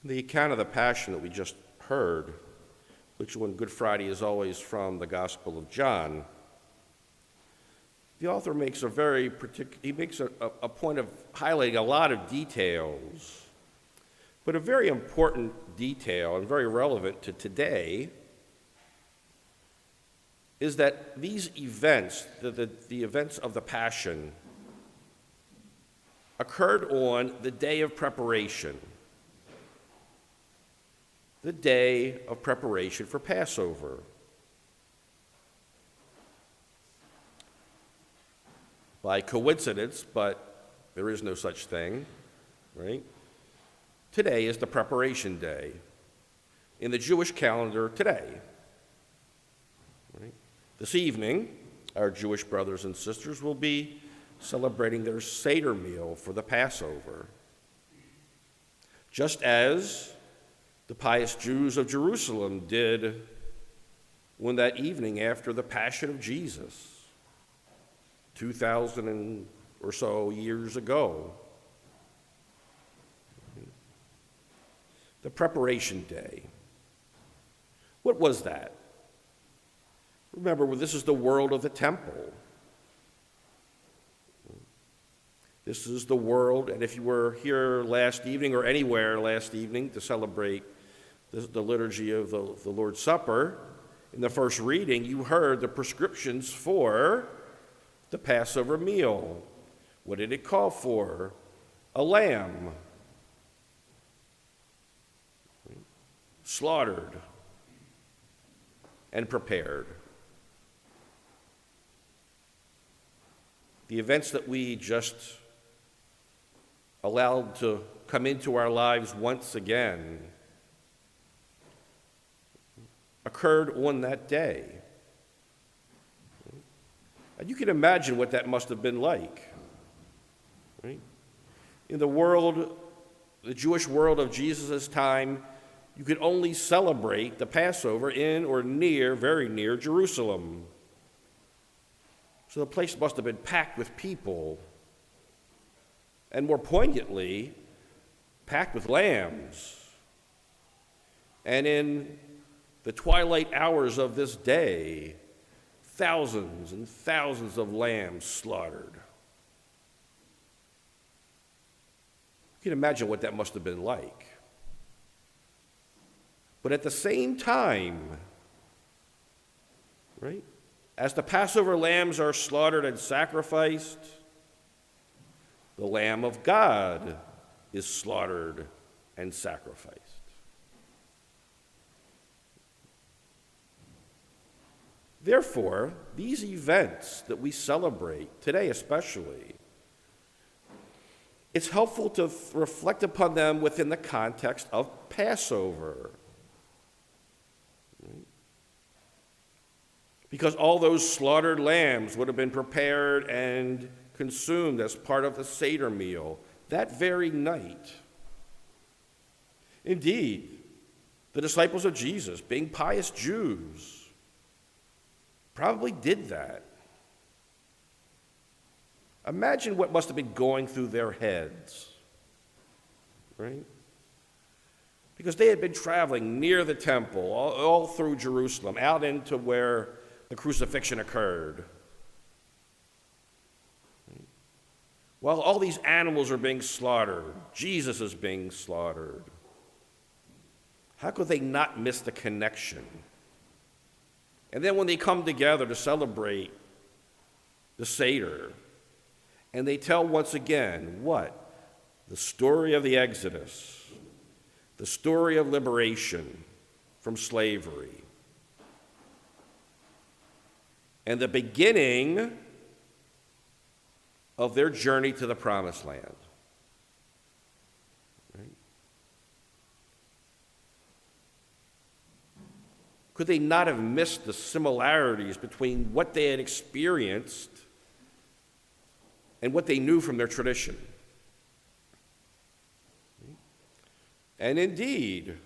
The account of the Passion that we just heard, which on Good Friday is always from the Gospel of John, the author makes a point of highlighting a lot of details, but a very important detail and very relevant to today is that these events, the events of the Passion, occurred on the day of preparation, the day of preparation for Passover. By coincidence, but there is no such thing, right? Today is the preparation day in the Jewish calendar today. Right? This evening, our Jewish brothers and sisters will be celebrating their Seder meal for the Passover. Just as the pious Jews of Jerusalem did when that evening after the Passion of Jesus, 2,000 or so years ago. The preparation day. What was that? Remember, this is the world of the temple. This is the world, and if you were here last evening or anywhere last evening to celebrate the liturgy of the Lord's Supper, in the first reading, you heard the prescriptions for the Passover meal. What did it call for? A lamb, slaughtered and prepared. The events that we just allowed to come into our lives once again occurred on that day. And you can imagine what that must have been like, right? In the world, the Jewish world of Jesus' time, you could only celebrate the Passover in or near, very near Jerusalem. So the place must have been packed with people, and more poignantly, packed with lambs. And in the twilight hours of this day, thousands and thousands of lambs slaughtered. You can imagine what that must have been like. But at the same time, right, as the Passover lambs are slaughtered and sacrificed, the Lamb of God is slaughtered and sacrificed. Therefore, these events that we celebrate, today especially, it's helpful to reflect upon them within the context of Passover. Because all those slaughtered lambs would have been prepared and consumed as part of the Seder meal that very night. Indeed, the disciples of Jesus, being pious Jews, probably did that. Imagine what must have been going through their heads, right? Because they had been traveling near the temple, all through Jerusalem, out into where the crucifixion occurred. While all these animals are being slaughtered, Jesus is being slaughtered. How could they not miss the connection? And then when they come together to celebrate the Seder, and they tell once again what? The story of the Exodus, the story of liberation from slavery, and the beginning of their journey to the Promised Land. Right? Could they not have missed the similarities between what they had experienced and what they knew from their tradition? And indeed,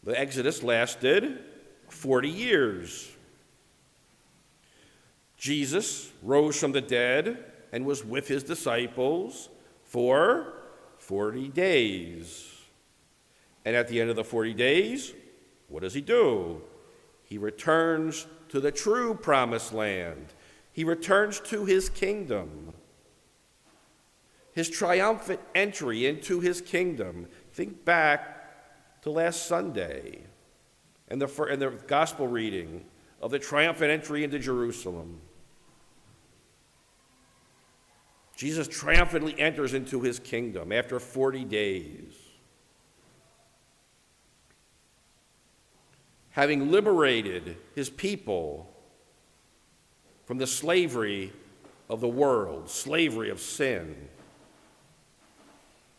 the Exodus lasted 40 years. Jesus rose from the dead and was with his disciples for 40 days. And at the end of the 40 days, what does he do? He returns to the true promised land. He returns to his kingdom. His triumphant entry into his kingdom. Think back to last Sunday and the gospel reading of the triumphant entry into Jerusalem. Jesus triumphantly enters into his kingdom after 40 days. Having liberated his people from the slavery of the world, slavery of sin.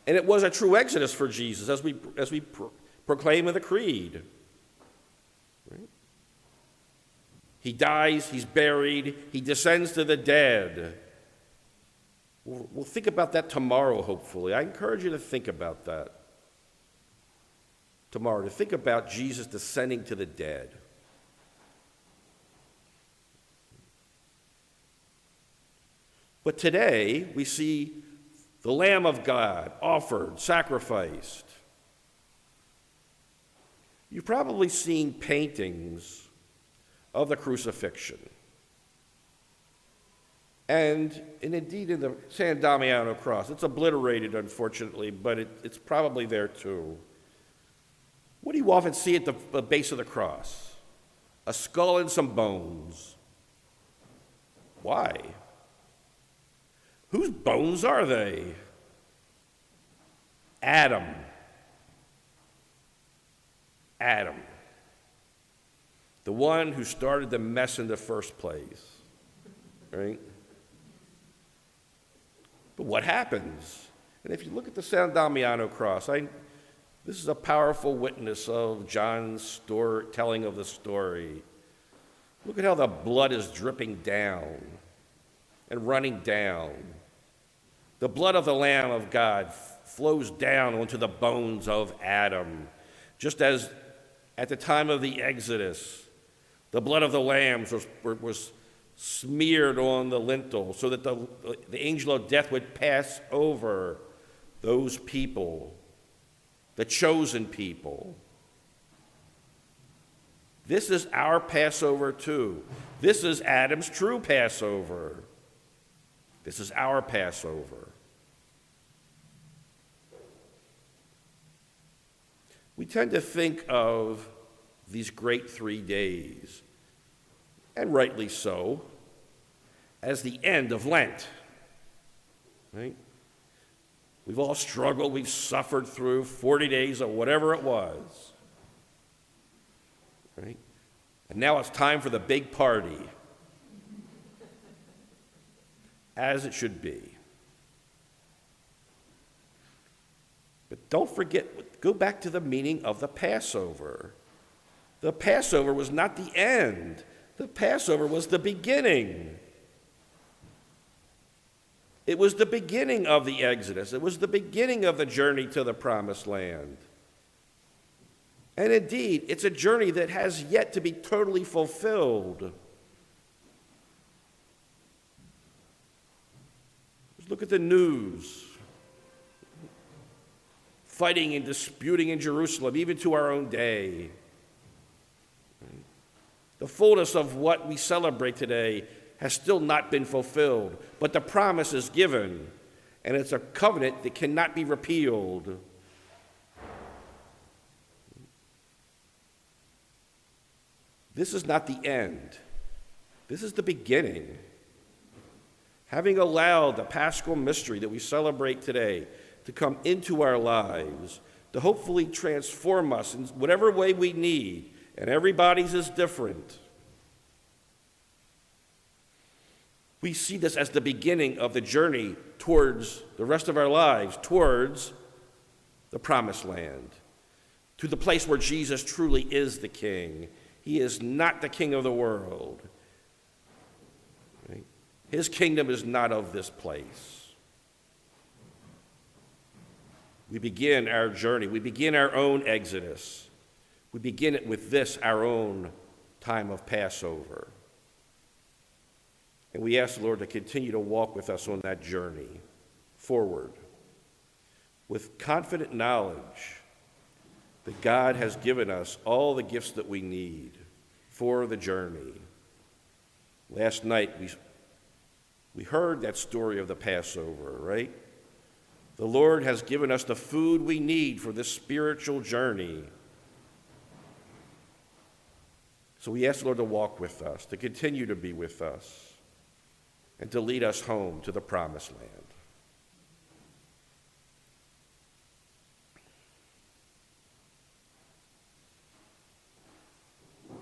And it was a true exodus for Jesus, as we proclaim in the Creed. Right? He dies, he's buried, he descends to the dead. We'll think about that tomorrow, hopefully. I encourage you to think about that tomorrow, to think about Jesus descending to the dead. But today, we see the Lamb of God offered, sacrificed. You've probably seen paintings of the crucifixion. And indeed in the San Damiano cross. It's obliterated, unfortunately, but it's probably there too. What do you often see at the base of the cross? A skull and some bones. Why? Whose bones are they? Adam. Adam. The one who started the mess in the first place. Right? But what happens? And if you look at the San Damiano cross, this is a powerful witness of John's telling of the story. Look at how the blood is dripping down and running down. The blood of the Lamb of God flows down onto the bones of Adam, just as at the time of the Exodus, the blood of the lambs was smeared on the lintel so that the angel of death would pass over those people, the chosen people. This is our Passover too. This is Adam's true Passover. This is our Passover. We tend to think of these great 3 days, and rightly so, as the end of Lent. Right? We've all struggled, we've suffered through 40 days or whatever it was. Right? And now it's time for the big party, as it should be. But don't forget, go back to the meaning of the Passover. The Passover was not the end. The Passover was the beginning. It was the beginning of the Exodus. It was the beginning of the journey to the Promised Land. And indeed, it's a journey that has yet to be totally fulfilled. Just look at the news. Fighting and disputing in Jerusalem, even to our own day. The fullness of what we celebrate today has still not been fulfilled, but the promise is given, and it's a covenant that cannot be repealed. This is not the end. This is the beginning. Having allowed the Paschal mystery that we celebrate today to come into our lives, to hopefully transform us in whatever way we need, and everybody's is different. We see this as the beginning of the journey towards the rest of our lives, towards the Promised Land, to the place where Jesus truly is the King. He is not the king of the world. Right? His kingdom is not of this place. We begin our journey. We begin our own exodus. We begin it with this, our own time of Passover. And we ask the Lord to continue to walk with us on that journey forward. with confident knowledge that God has given us all the gifts that we need for the journey. Last night, we heard that story of the Passover, right? The Lord has given us the food we need for this spiritual journey. So we ask the Lord to walk with us, to continue to be with us, and to lead us home to the promised land.